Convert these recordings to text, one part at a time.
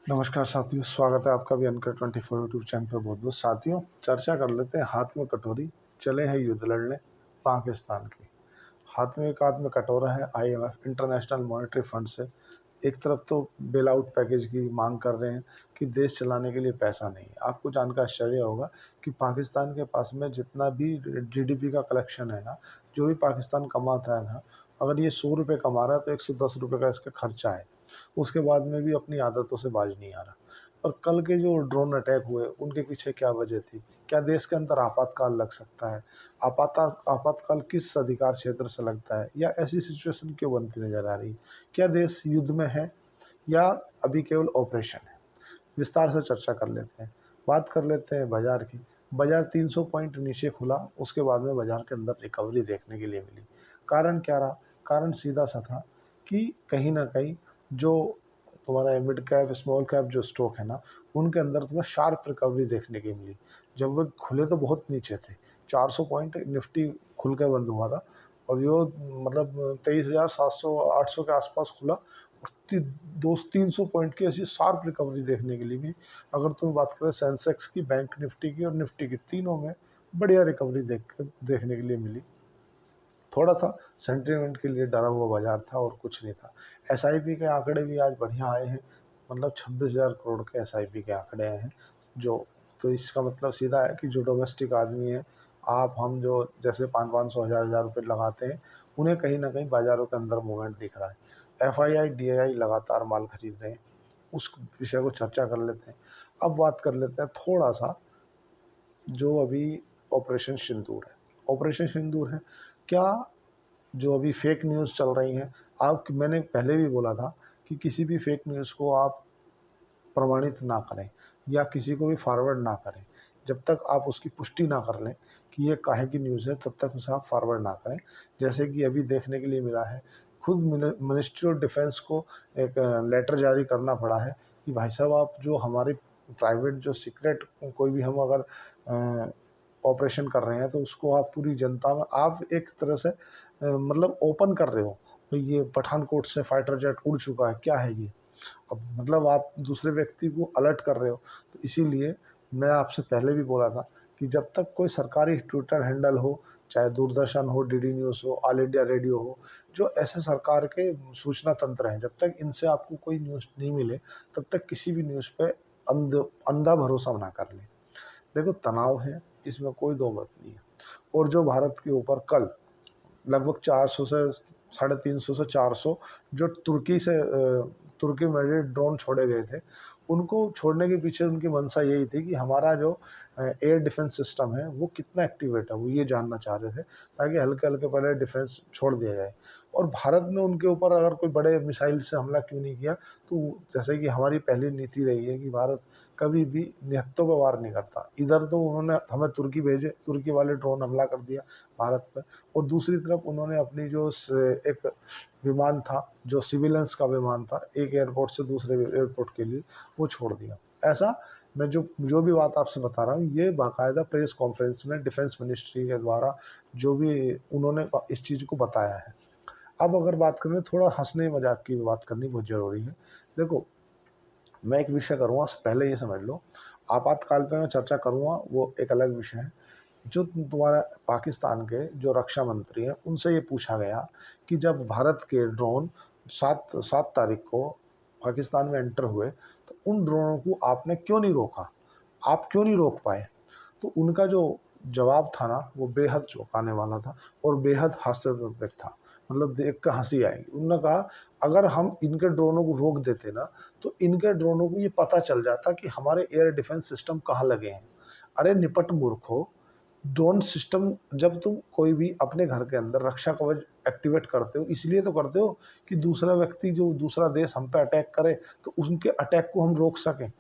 नमस्कार साथियों, स्वागत है आपका भी अनकर 24 यूट्यूब चैनल पर। बहुत बहुत साथियों, चर्चा कर लेते हैं। हाथ में कटोरी, चले हैं युद्ध लड़ने पाकिस्तान की। हाथ में एक हाथ में कटोरा है। IMF इंटरनेशनल मॉनेटरी फंड से एक तरफ तो बेल आउट पैकेज की मांग कर रहे हैं कि देश चलाने के लिए पैसा नहीं है। आपको जानकर आश्चर्य होगा कि पाकिस्तान के पास में जितना भी GDP का कलेक्शन है ना, जो भी पाकिस्तान कमाता है ना, अगर ये 100 रुपये कमा रहा है तो 110 रुपये का इसका खर्चा है। उसके बाद में भी अपनी आदतों से बाज नहीं आ रहा। और कल के जो ड्रोन अटैक हुए उनके पीछे क्या वजह थी? क्या देश के अंदर आपातकाल लग सकता है? आपातकाल किस अधिकार क्षेत्र से लगता है, या ऐसी सिचुएशन क्यों बनती नजर आ रही है? क्या देश युद्ध में है या अभी केवल ऑपरेशन है? विस्तार से चर्चा कर लेते हैं। बात कर लेते हैं बाजार की। बाजार 300 पॉइंट नीचे खुला, उसके बाद में बाजार के अंदर रिकवरी देखने के लिए मिली। कारण क्या रहा? कारण सीधा सा था कि कहीं ना कहीं जो तुम्हारा मिड कैप स्मॉल कैप जो स्टॉक है ना, उनके अंदर तुम्हें शार्प रिकवरी देखने की मिली। जब वो खुले तो बहुत नीचे थे। 400 पॉइंट निफ्टी खुल के बंद हुआ था, और यो मतलब 23,700 800 के आसपास खुला। और 200-300 पॉइंट की ऐसी शार्प रिकवरी देखने के लिए भी, अगर तुम बात करें सेंसेक्स की, बैंक निफ्टी की और निफ्टी की, तीनों में बढ़िया रिकवरी देखने के लिए मिली। थोड़ा सा सेंटिमेंट के लिए डरा हुआ बाजार था और कुछ नहीं था। SIP के आंकड़े भी आज बढ़िया आए हैं। मतलब 26,000 करोड़ के SIP के आंकड़े आए हैं। जो तो इसका मतलब सीधा है कि जो डोमेस्टिक आदमी है, आप हम जो जैसे 500-500 हज़ार रुपये लगाते हैं, उन्हें कहीं ना कहीं बाजारों के अंदर मूवमेंट दिख रहा है। FII DII लगातार माल खरीद रहे हैं। उस विषय को चर्चा कर लेते हैं। अब बात कर लेते हैं थोड़ा सा जो अभी ऑपरेशन सिंदूर है। ऑपरेशन सिंदूर है क्या? जो अभी फेक न्यूज़ चल रही हैं, आप मैंने पहले भी बोला था कि किसी भी फेक न्यूज़ को आप प्रमाणित ना करें या किसी को भी फॉरवर्ड ना करें। जब तक आप उसकी पुष्टि ना कर लें कि ये काहे की न्यूज़ है, तब तक उसे आप फॉरवर्ड ना करें। जैसे कि अभी देखने के लिए मिला है, खुद मिनिस्ट्री ऑफ डिफेंस को एक लेटर जारी करना पड़ा है कि भाई साहब, आप जो हमारी प्राइवेट जो सीक्रेट कोई भी हम अगर ऑपरेशन कर रहे हैं, तो उसको आप पूरी जनता में आप एक तरह से मतलब ओपन कर रहे हो। तो ये पठानकोट से फाइटर जेट उड़ चुका है, क्या है ये? अब मतलब आप दूसरे व्यक्ति को अलर्ट कर रहे हो। तो इसीलिए मैं आपसे पहले भी बोला था कि जब तक कोई सरकारी ट्विटर हैंडल हो, चाहे दूरदर्शन हो, DD न्यूज़ हो, ऑल इंडिया रेडियो हो, जो ऐसे सरकार के सूचना तंत्र हैं, जब तक इनसे आपको कोई न्यूज़ नहीं मिले, तब तक किसी भी न्यूज़ पे अंधा भरोसा ना कर लें। देखो, तनाव है, इसमें कोई दो मत नहीं है। और जो भारत के ऊपर कल लगभग 400 से 350 से 400 जो तुर्की में जो ड्रोन छोड़े गए थे, उनको छोड़ने के पीछे उनकी मंशा यही थी कि हमारा जो एयर डिफेंस सिस्टम है वो कितना एक्टिवेट है, वो ये जानना चाह रहे थे, ताकि हल्के हल्के पहले डिफेंस छोड़ दिया जाए। और भारत ने उनके ऊपर अगर कोई बड़े मिसाइल से हमला क्यों नहीं किया? तो जैसे कि हमारी पहली नीति रही है कि भारत कभी भी निहत्तों पर वार नहीं करता। इधर तो उन्होंने हमें तुर्की भेजे, तुर्की वाले ड्रोन हमला कर दिया भारत पर, और दूसरी तरफ उन्होंने अपनी जो एक विमान था, जो सिविलियंस का विमान था, एक एयरपोर्ट से दूसरे एयरपोर्ट के लिए, वो छोड़ दिया। ऐसा मैं जो जो भी बात आपसे बता रहा हूँ, ये बाकायदा प्रेस कॉन्फ्रेंस में डिफेंस मिनिस्ट्री के द्वारा जो भी उन्होंने इस चीज़ को बताया है। अब अगर बात करें, थोड़ा हंसने मजाक की बात करनी बहुत ज़रूरी है। देखो, मैं एक विषय करूँगा, पहले ये समझ लो, आपातकाल पे मैं चर्चा करूँगा, वो एक अलग विषय है। जो तुम्हारा पाकिस्तान के जो रक्षा मंत्री हैं, उनसे ये पूछा गया कि जब भारत के ड्रोन 7 तारीख को पाकिस्तान में एंटर हुए, तो उन ड्रोनों को आपने क्यों नहीं रोका? आप क्यों नहीं रोक पाए? तो उनका जो जवाब था ना, वो बेहद चौंकाने वाला था और बेहद हास्यवृत्त था। मतलब देख कर हंसी आएगी। उन्होंने कहा, अगर हम इनके ड्रोनों को रोक देते ना, तो इनके ड्रोनों को ये पता चल जाता कि हमारे एयर डिफेंस सिस्टम कहाँ लगे हैं। अरे निपट मूर्खो, ड्रोन सिस्टम जब तुम कोई भी अपने घर के अंदर रक्षा कवच एक्टिवेट करते हो, इसलिए तो करते हो कि दूसरा व्यक्ति, जो दूसरा देश हम पे अटैक करे, तो उनके अटैक को हम रोक सकें।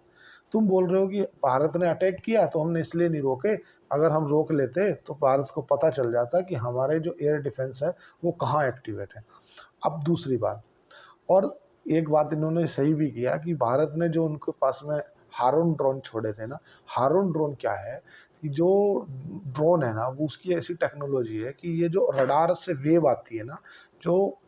तुम बोल रहे हो कि भारत ने अटैक किया तो हमने इसलिए नहीं रोके। अगर हम रोक लेते तो भारत को पता चल जाता कि हमारे जो एयर डिफेंस है वो कहाँ एक्टिवेट है। अब दूसरी बात, और एक बात इन्होंने सही भी किया कि भारत ने जो उनके पास में हारून ड्रोन छोड़े थे ना, हारून ड्रोन क्या है कि जो ड्रोन है ना, वो उसकी ऐसी टेक्नोलॉजी है कि ये जो रडार से वेव आती है ना, जो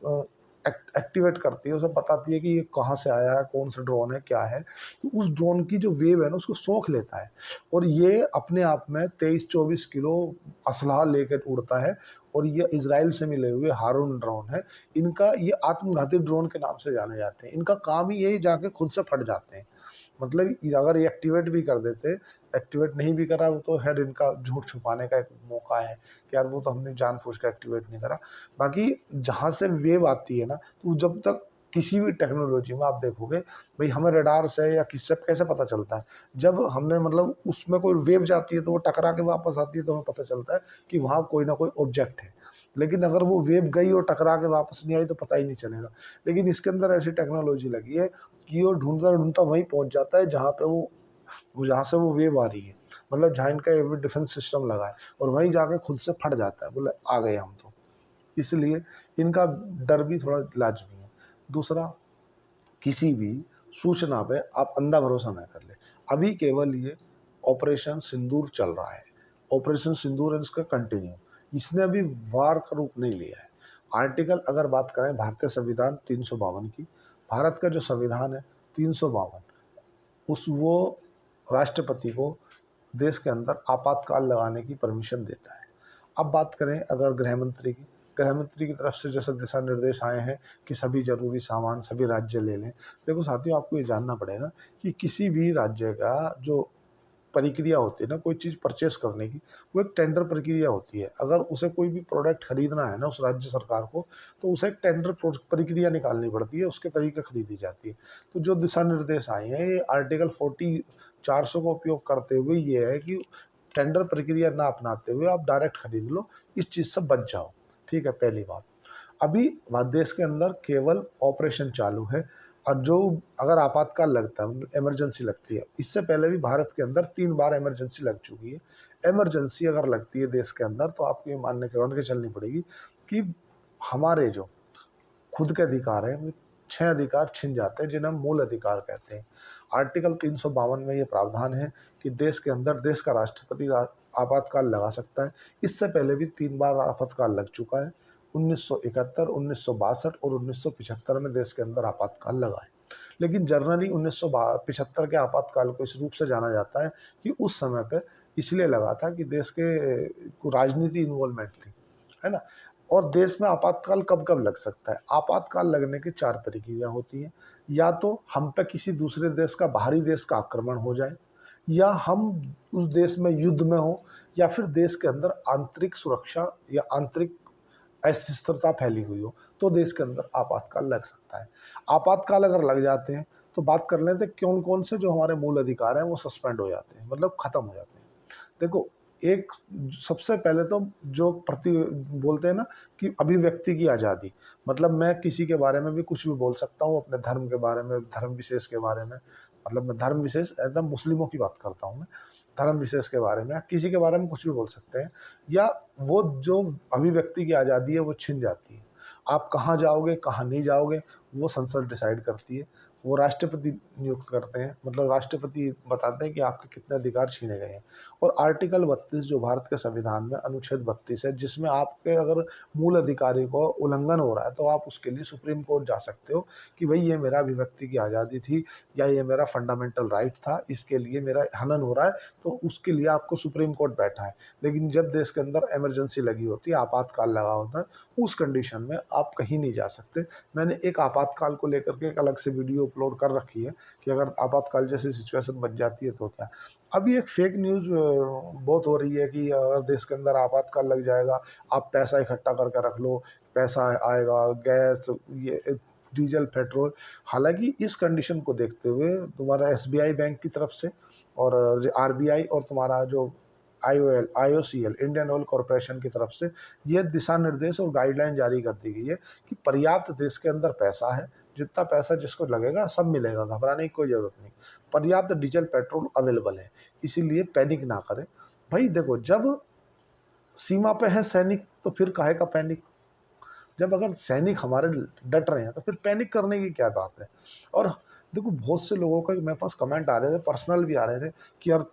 एक्टिवेट करती है, उसे बताती है कि ये कहाँ से आया है, कौन सा ड्रोन है, क्या है। तो उस ड्रोन की जो वेव है ना उसको सोख लेता है, और ये अपने आप में 23-24 किलो असलहा लेकर उड़ता है। और ये इजराइल से मिले हुए हारून ड्रोन है। इनका ये आत्मघाती ड्रोन के नाम से जाने जाते हैं। इनका काम ही यही, जाके खुद से फट जाते हैं। मतलब अगर ये एक्टिवेट भी कर देते, एक्टिवेट नहीं भी करा वो तो खैर इनका झूठ छुपाने का एक मौका है कि यार वो तो हमने जानबूझ के एक्टिवेट नहीं करा। बाकी जहाँ से वेव आती है ना, तो जब तक किसी भी टेक्नोलॉजी में आप देखोगे, भाई हमें रडार से या किससे कैसे पता चलता है, जब हमने मतलब उसमें कोई वेव जाती है तो वो टकरा के वापस आती है तो हमें पता चलता है कि वहाँ कोई ना कोई ऑब्जेक्ट है। लेकिन अगर वो वेव गई और टकरा के वापस नहीं आई तो पता ही नहीं चलेगा। लेकिन इसके अंदर ऐसी टेक्नोलॉजी लगी है कि वो ढूंढता ढूंढता वहीं पहुंच जाता है जहाँ पे वो जहाँ से वो वेव आ रही है, मतलब जहाँ इनका एयर डिफेंस सिस्टम लगा है, और वहीं जाके खुद से फट जाता है, बोले आ गए हम तो। इसलिए इनका डर भी थोड़ा लाजमी है। दूसरा, किसी भी सूचना पे आप अंधा भरोसा ना कर ले। अभी केवल ये ऑपरेशन सिंदूर चल रहा है, ऑपरेशन सिंदूर एंड इसका कंटिन्यू, इसने अभी वार का रूप नहीं लिया है। आर्टिकल अगर बात करें भारतीय संविधान 352 की, भारत का जो संविधान है 352, उस वो राष्ट्रपति को देश के अंदर आपातकाल लगाने की परमिशन देता है। अब बात करें अगर गृह मंत्री की, गृह मंत्री की तरफ से जैसे दिशा निर्देश आए हैं कि सभी जरूरी सामान सभी राज्य ले लें। देखो साथियों, आपको ये जानना पड़ेगा कि किसी भी राज्य का जो प्रक्रिया होती है ना, कोई चीज़ परचेस करने की, वो एक टेंडर प्रक्रिया होती है। अगर उसे कोई भी प्रोडक्ट खरीदना है ना उस राज्य सरकार को, तो उसे एक टेंडर प्रक्रिया निकालनी पड़ती है, उसके तरीके खरीदी जाती है। तो जो दिशा निर्देश आए हैं ये आर्टिकल 400 का उपयोग करते हुए ये है कि टेंडर प्रक्रिया ना अपनाते हुए आप डायरेक्ट खरीद लो, इस चीज़ से बच जाओ। ठीक है, पहली बात। अभी देश के अंदर केवल ऑपरेशन चालू है, और जो अगर आपातकाल लगता है, मतलब इमरजेंसी लगती है, इससे पहले भी भारत के अंदर 3 बार इमरजेंसी लग चुकी है। इमरजेंसी अगर लगती है देश के अंदर तो आपको ये मान के चलनी पड़ेगी कि हमारे जो खुद के अधिकार है वो 6 अधिकार छिन जाते हैं, जिन्हें हम मूल अधिकार कहते हैं। आर्टिकल 352 में ये प्रावधान है कि देश के अंदर देश का राष्ट्रपति आपातकाल लगा सकता है। इससे पहले भी 3 बार आपातकाल लग चुका है, 1971, 1962 और 1975 में देश के अंदर आपातकाल लगा है। लेकिन जनरली 1975 के आपातकाल को इस रूप से जाना जाता है कि उस समय पे इसलिए लगा था कि देश के राजनीति इन्वॉल्वमेंट थी, है ना। और देश में आपातकाल कब कब लग सकता है? आपातकाल लगने की 4 प्रक्रिया होती है। या तो हम पे किसी दूसरे देश का, बाहरी देश का आक्रमण हो जाए, या हम उस देश में युद्ध में हो, या फिर देश के अंदर आंतरिक सुरक्षा या आंतरिक अस्थिरता फैली हुई हो, तो देश के अंदर आपातकाल लग सकता है। आपातकाल अगर लग जाते हैं तो बात कर लेते हैं कौन कौन से जो हमारे मूल अधिकार हैं वो सस्पेंड हो जाते हैं, मतलब खत्म हो जाते हैं। देखो, एक सबसे पहले तो जो प्रति बोलते हैं ना कि अभिव्यक्ति की आज़ादी, मतलब मैं किसी के बारे में भी कुछ भी बोल सकता हूँ, अपने धर्म के बारे में, धर्म विशेष के बारे में, मतलब मैं धर्म विशेष एकदम मुस्लिमों की बात करता हूँ मैं, धर्म विशेष के बारे में किसी के बारे में कुछ भी बोल सकते हैं। या वो जो अभिव्यक्ति की आज़ादी है वो छिन जाती है। आप कहाँ जाओगे कहाँ नहीं जाओगे वो संसद डिसाइड करती है, वो राष्ट्रपति नियुक्त करते हैं, मतलब राष्ट्रपति बताते हैं कि आपके कितने अधिकार छीने गए हैं। और आर्टिकल 32 जो भारत के संविधान में अनुच्छेद 32 है, जिसमें आपके अगर मूल अधिकारी को उल्लंघन हो रहा है तो आप उसके लिए सुप्रीम कोर्ट जा सकते हो कि भाई ये मेरा अभिव्यक्ति की आज़ादी थी, या ये मेरा फंडामेंटल राइट था, इसके लिए मेरा हनन हो रहा है, तो उसके लिए आपको सुप्रीम कोर्ट बैठा है। लेकिन जब देश के अंदर इमरजेंसी लगी होती है, आपातकाल लगा होता है, उस कंडीशन में आप कहीं नहीं जा सकते। मैंने एक आपातकाल को लेकर के एक अलग से वीडियो अपलोड कर रखी है कि अगर आपातकाल जैसी सिचुएशन बन जाती है तो क्या। अभी एक फेक न्यूज़ बहुत हो रही है कि अगर देश के अंदर आपातकाल लग जाएगा, आप पैसा इकट्ठा करके रख लो, पैसा आएगा, गैस, ये डीजल, पेट्रोल। हालांकि इस कंडीशन को देखते हुए तुम्हारा एसबीआई बैंक की तरफ से और आरबीआई और तुम्हारा जो आईओसीएल, इंडियन ऑयल कॉरपोरेशन की तरफ से ये दिशा निर्देश और गाइडलाइन जारी कर दी गई है कि पर्याप्त देश के अंदर पैसा है, जितना पैसा जिसको लगेगा सब मिलेगा, घबराने की कोई ज़रूरत नहीं। पर्याप्त डीजल पेट्रोल अवेलेबल है, इसीलिए पैनिक ना करें। भाई देखो, जब सीमा पे है सैनिक तो फिर काहे का पैनिक। जब अगर सैनिक हमारे डट रहे हैं तो फिर पैनिक करने की क्या बात है। और देखो, बहुत से लोगों का मेरे पास कमेंट आ रहे थे, पर्सनल भी आ रहे थे कि यार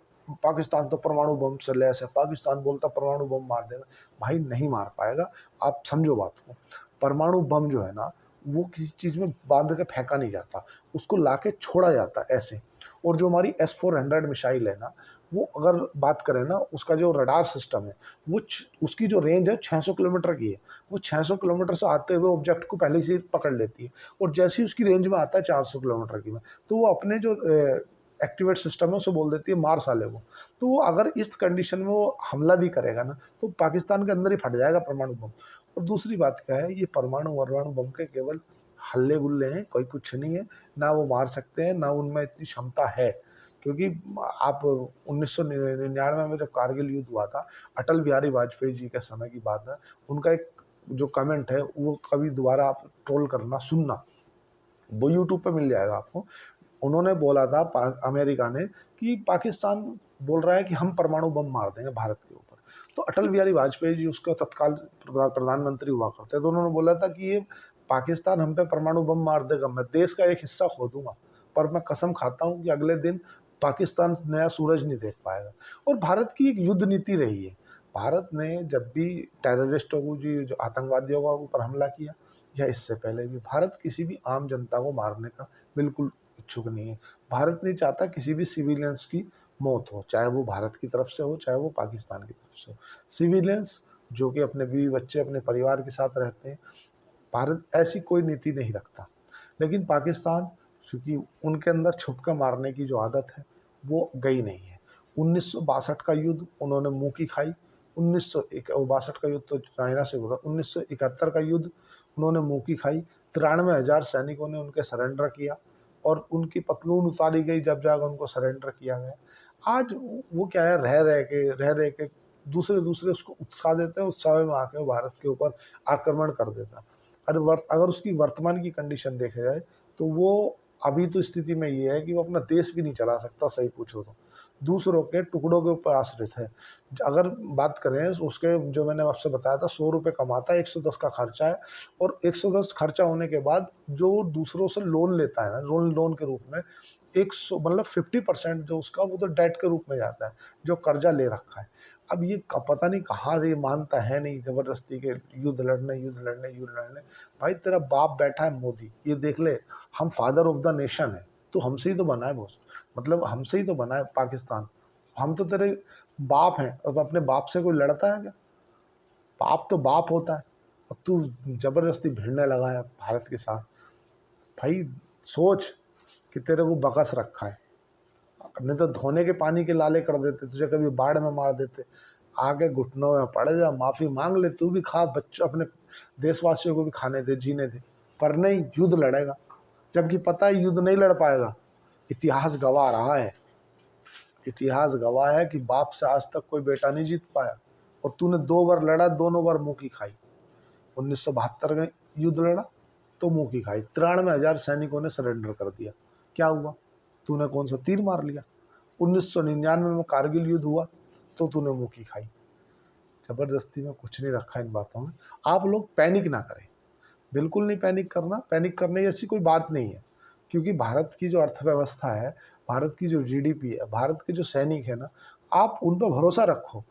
पाकिस्तान तो परमाणु बम से लैस है, पाकिस्तान बोलता परमाणु बम मार देगा। भाई नहीं मार पाएगा। आप समझो बात को, परमाणु बम जो है ना वो किसी चीज़ में बांध के फेंका नहीं जाता, उसको लाके छोड़ा जाता है ऐसे। और जो हमारी S-400 मिसाइल है ना, वो अगर बात करें ना, उसका जो रडार सिस्टम है, वो उसकी जो रेंज है 600 किलोमीटर की है। वो 600 किलोमीटर से आते हुए ऑब्जेक्ट को पहले से ही पकड़ लेती है, और जैसे ही उसकी रेंज में आता है 400 किलोमीटर की में, तो वो अपने जो एक्टिवेट सिस्टम है उसे बोल देती है मार साले को। तो वो अगर इस कंडीशन में वो हमला भी करेगा ना, तो पाकिस्तान के अंदर ही फट जाएगा परमाणु बम। और दूसरी बात क्या है, ये परमाणु बम के केवल हल्ले गुल्ले हैं, कोई कुछ नहीं है। ना वो मार सकते हैं, ना उनमें इतनी क्षमता है। क्योंकि आप 1999 में जब कारगिल युद्ध हुआ था, अटल बिहारी वाजपेयी जी के समय की बात है, उनका एक जो कमेंट है वो कभी दोबारा आप ट्रोल करना सुनना, वो यूट्यूब पे मिल जाएगा आपको। उन्होंने बोला था अमेरिका ने कि पाकिस्तान बोल रहा है कि हम परमाणु बम मार देंगे भारत के ऊपर। तो अटल बिहारी वाजपेयी जी उसके तत्काल प्रधानमंत्री हुआ करते, तो उन्होंने बोला था कि ये पाकिस्तान हम पे परमाणु बम मार देगा, मैं देश का एक हिस्सा खो दूंगा, पर मैं कसम खाता हूं कि अगले दिन पाकिस्तान नया सूरज नहीं देख पाएगा। और भारत की एक युद्ध नीति रही है। भारत ने जब भी टेररिस्टों को, जी जो आतंकवादियों के ऊपर हमला किया, या इससे पहले भी, भारत किसी भी आम जनता को मारने का बिल्कुल इच्छुक नहीं है। भारत नहीं चाहता किसी भी सिविलियंस की मौत हो, चाहे वो भारत की तरफ से हो, चाहे वो पाकिस्तान की तरफ से हो। सिविलियंस जो कि अपने बीवी बच्चे अपने परिवार के साथ रहते हैं, भारत ऐसी कोई नीति नहीं रखता। लेकिन पाकिस्तान, क्योंकि उनके अंदर छुप कर मारने की जो आदत है वो गई नहीं है। 1962 का युद्ध उन्होंने मुंह की खाई। 1962 का युद्ध तो चाइना से हुआ। 1971 का युद्ध उन्होंने मुंह की खाई। 93,000 सैनिकों ने उनके सरेंडर किया, और उनकी पतलून उतारी गई जब जाकर उनको सरेंडर किया गया। आज वो क्या है, रह रह के दूसरे दूसरे उसको उत्साह देते हैं, उत्साह में आके वो भारत के ऊपर आक्रमण कर देता है। अगर उसकी वर्तमान की कंडीशन देखा जाए, तो वो अभी तो स्थिति में ये है कि वो अपना देश भी नहीं चला सकता, सही पूछो तो दूसरों के टुकड़ों के ऊपर आश्रित है। अगर बात करें उसके, जो मैंने आपसे बताया था, 100 रुपये कमाता है, 110 का खर्चा है, और 110 खर्चा होने के बाद जो दूसरों से लोन लेता है ना, लोन के रूप में 100, मतलब 50% जो उसका, वो तो डेट के रूप में जाता है, जो कर्जा ले रखा है। अब ये पता नहीं कहाँ से ये मानता है नहीं, जबरदस्ती के युद्ध लड़ने। भाई तेरा बाप बैठा है मोदी, ये देख ले, हम फादर ऑफ द नेशन है, तो हमसे ही तो बना है बॉस, मतलब हमसे ही तो बना है पाकिस्तान। हम तो तेरे बाप हैं, और अपने बाप से कोई लड़ता है क्या? बाप तो बाप होता है, और तू जबरदस्ती भिड़ने लगा है भारत के साथ। भाई सोच कि तेरे को बकस रखा है, नहीं तो धोने के पानी के लाले कर देते, तुझे कभी बाढ़ में मार देते। आगे घुटनों में पड़ जा, माफी मांग ले, तू भी खा, बच्चों अपने देशवासियों को भी खाने दे, जीने दे। पर नहीं, युद्ध लड़ेगा, जबकि पता है युद्ध नहीं लड़ पाएगा। इतिहास गवाह रहा है, इतिहास गवाह है कि बाप से आज तक कोई बेटा नहीं जीत पाया, और तूने 2 बार लड़ा, दोनों बार मुंह की खाई। 1972 में युद्ध लड़ा तो मुंह की खाई, 93,000 सैनिकों ने सरेंडर कर दिया, क्या हुआ? तूने कौन सा तीर मार लिया? 1999 में कारगिल युद्ध हुआ तो तूने मुंह की खाई। जबरदस्ती में कुछ नहीं रखा इन बातों में। आप लोग पैनिक ना करें, बिल्कुल नहीं पैनिक करना, पैनिक करने जैसी कोई बात नहीं है। क्योंकि भारत की जो अर्थव्यवस्था है, भारत की जो जीडीपी है, भारत के जो सैनिक है ना, आप उन पर भरोसा रखो।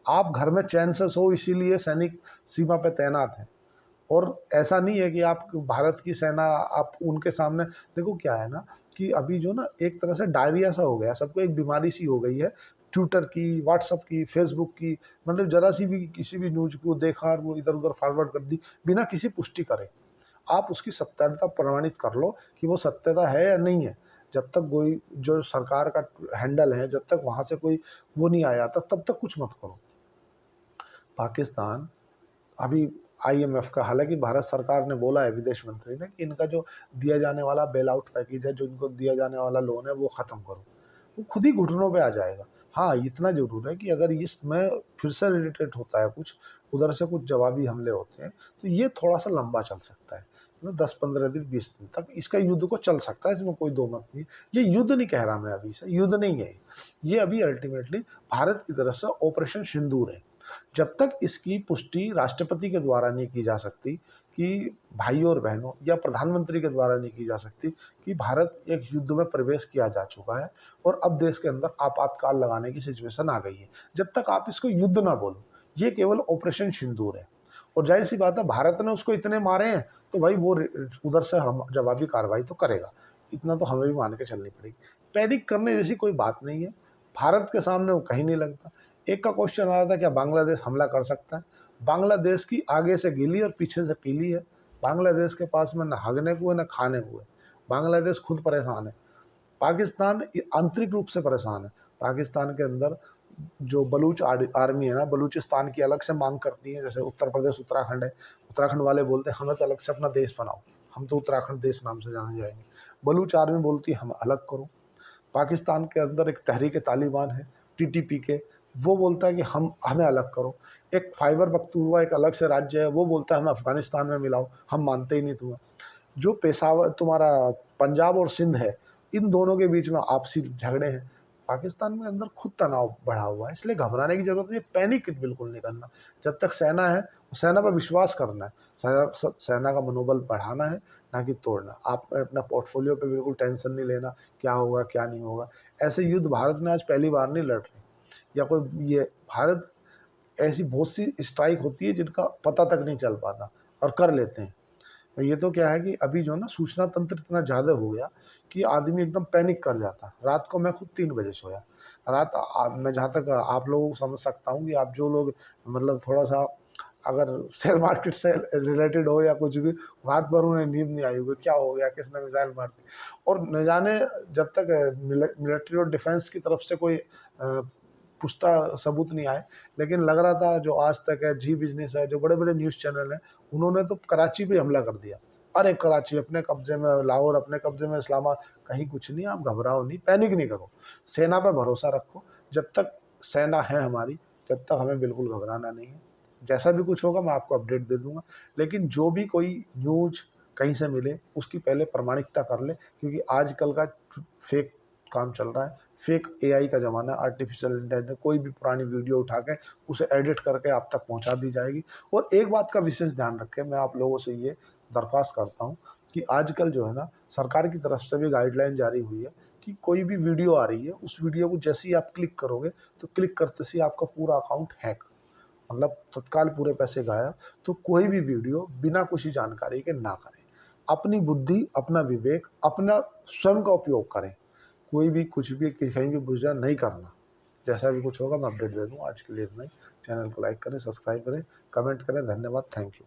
आप घर में चैन से सो, इसीलिए सैनिक सीमा पे तैनात हैं। और ऐसा नहीं है कि आप भारत की सेना, आप उनके सामने देखो, क्या है ना कि अभी जो ना एक तरह से डायरिया सा हो गया, सबको एक बीमारी सी हो गई है, ट्विटर की, व्हाट्सअप की, फेसबुक की, मतलब जरा सी भी किसी भी न्यूज को देखा और वो इधर उधर फॉरवर्ड कर दी बिना किसी पुष्टि करे। आप उसकी सत्यता प्रमाणित कर लो कि वो सत्यता है या नहीं है। जब तक कोई जो सरकार का हैंडल है, जब तक वहां से कोई वो नहीं आया तब तक कुछ मत करो। पाकिस्तान अभी आईएमएफ का, हालांकि भारत सरकार ने बोला है, विदेश मंत्री ने, कि इनका जो दिया जाने वाला बेल आउट पैकेज है, जो इनको दिया जाने वाला लोन है, वो ख़त्म करो। वो खुद ही घुटनों पे आ जाएगा। हाँ, इतना ज़रूर है कि अगर इसमें फिर से रिलेटेड होता है कुछ, उधर से कुछ जवाबी हमले होते हैं, तो ये थोड़ा सा लंबा चल सकता है, 10-15 दिन 20 दिन तक इसका युद्ध को चल सकता है, इसमें कोई दो मत नहीं। ये युद्ध नहीं कह रहा मैं अभी से, युद्ध नहीं है ये अभी अल्टीमेटली भारत की तरफ से ऑपरेशन सिंदूर है। जब तक इसकी पुष्टि राष्ट्रपति के द्वारा नहीं की जा सकती कि भाइयों और बहनों, या प्रधानमंत्री के द्वारा नहीं की जा सकती कि भारत एक युद्ध में प्रवेश किया जा चुका है और अब देश के अंदर आपातकाल लगाने की सिचुएशन आ गई है, जब तक आप इसको युद्ध ना बोलो, ये केवल ऑपरेशन सिंदूर है। और जाहिर सी बात है भारत ने उसको इतने मारे हैं तो भाई वो उधर से हम जवाबी कार्रवाई तो करेगा, इतना तो हमें भी मान के चलनी पड़ेगी। पैनिक करने जैसी कोई बात नहीं है, भारत के सामने वो कहीं नहीं लगता। एक का क्वेश्चन आ रहा था क्या बांग्लादेश हमला कर सकता है? बांग्लादेश की आगे से गीली और पीछे से पीली है। बांग्लादेश के पास में न हगने को है न खाने को है। बांग्लादेश खुद परेशान है। पाकिस्तान आंतरिक रूप से परेशान है। पाकिस्तान के अंदर जो बलूच आर्मी है ना, बलूचिस्तान की अलग से मांग करती है, जैसे उत्तर प्रदेश उत्तराखंड है, उत्तराखंड वाले बोलते हैं हमें तो अलग से अपना देश बनाओ, हम तो उत्तराखंड देश नाम से जाने जाएंगे। बलूच आर्मी बोलती है हम अलग करो। पाकिस्तान के अंदर एक तहरीक तालिबान है, टीटीपी के, वो बोलता है कि हम हमें अलग करो। एक फाइबर पख्तूनख्वा एक अलग से राज्य है, वो बोलता है हमें अफगानिस्तान में मिलाओ, हम मानते ही नहीं तुम्हें। जो पेशावर तुम्हारा पंजाब और सिंध है, इन दोनों के बीच में आपसी झगड़े हैं। पाकिस्तान में अंदर खुद तनाव बढ़ा हुआ है, इसलिए घबराने की जरूरत नहीं है, पैनिक बिल्कुल नहीं करना। जब तक सेना है, सेना पर विश्वास करना है, सेना का मनोबल बढ़ाना है, ना कि तोड़ना। आप अपना पोर्टफोलियो पे बिल्कुल टेंशन नहीं लेना, क्या होगा क्या नहीं होगा। ऐसे युद्ध भारत में आज पहली बार नहीं लड़ रहे, या कोई ये भारत ऐसी बहुत सी स्ट्राइक होती है जिनका पता तक नहीं चल पाता और कर लेते हैं। ये तो क्या है कि अभी जो है ना सूचना तंत्र इतना ज़्यादा हो गया कि आदमी एकदम पैनिक कर जाता है। रात को मैं खुद 3 बजे सोया। मैं जहाँ तक आप लोगों को समझ सकता हूँ कि आप जो लोग मतलब थोड़ा-सा अगर शेयर मार्केट से रिलेटेड हो या कुछ भी, रात भर उन्हें नींद नहीं आई होगी, क्या हो गया, किसने मिसाइल मार दी। और न जाने जब तक मिलिट्री और डिफेंस की तरफ से कोई पुख्ता सबूत नहीं आए, लेकिन लग रहा था जो आज तक है, जी बिज़नेस है, जो बड़े-बड़े न्यूज़ चैनल हैं, उन्होंने तो कराची पे हमला कर दिया। अरे कराची अपने कब्जे में, लाहौर अपने कब्जे में, इस्लामाबाद, कहीं कुछ नहीं, आप घबराओ नहीं, पैनिक नहीं करो। सेना पे भरोसा रखो, जब तक सेना है हमारी, तब तक हमें बिल्कुल घबराना नहीं है। जैसा भी कुछ होगा मैं आपको अपडेट दे दूँगा, लेकिन जो भी कोई न्यूज़ कहीं से मिले, उसकी पहले प्रामाणिकता कर लें, क्योंकि आजकल का फेक काम चल रहा है। फेक एआई का ज़माना है, आर्टिफिशियल इंटेलिजेंस, कोई भी पुरानी वीडियो उठा के उसे एडिट करके आप तक पहुँचा दी जाएगी। और एक बात का विशेष ध्यान रखें, मैं आप लोगों से ये दरख्वास्त करता हूँ कि आजकल जो है ना सरकार की तरफ से भी गाइडलाइन जारी हुई है कि कोई भी वीडियो आ रही है, उस वीडियो को जैसे ही आप क्लिक करोगे तो क्लिक करते ही आपका पूरा अकाउंट हैक, मतलब तत्काल पूरे पैसे गायब। तो कोई भी वीडियो बिना किसी जानकारी के ना करें। अपनी बुद्धि, अपना विवेक, अपना स्वयं का उपयोग करें। कोई भी कुछ भी कहीं भी बुझा नहीं करना। जैसा भी कुछ होगा मैं अपडेट दे दूँगा। आज के लिए इतना ही। चैनल को लाइक करें, सब्सक्राइब करें, कमेंट करें। धन्यवाद, थैंक यू।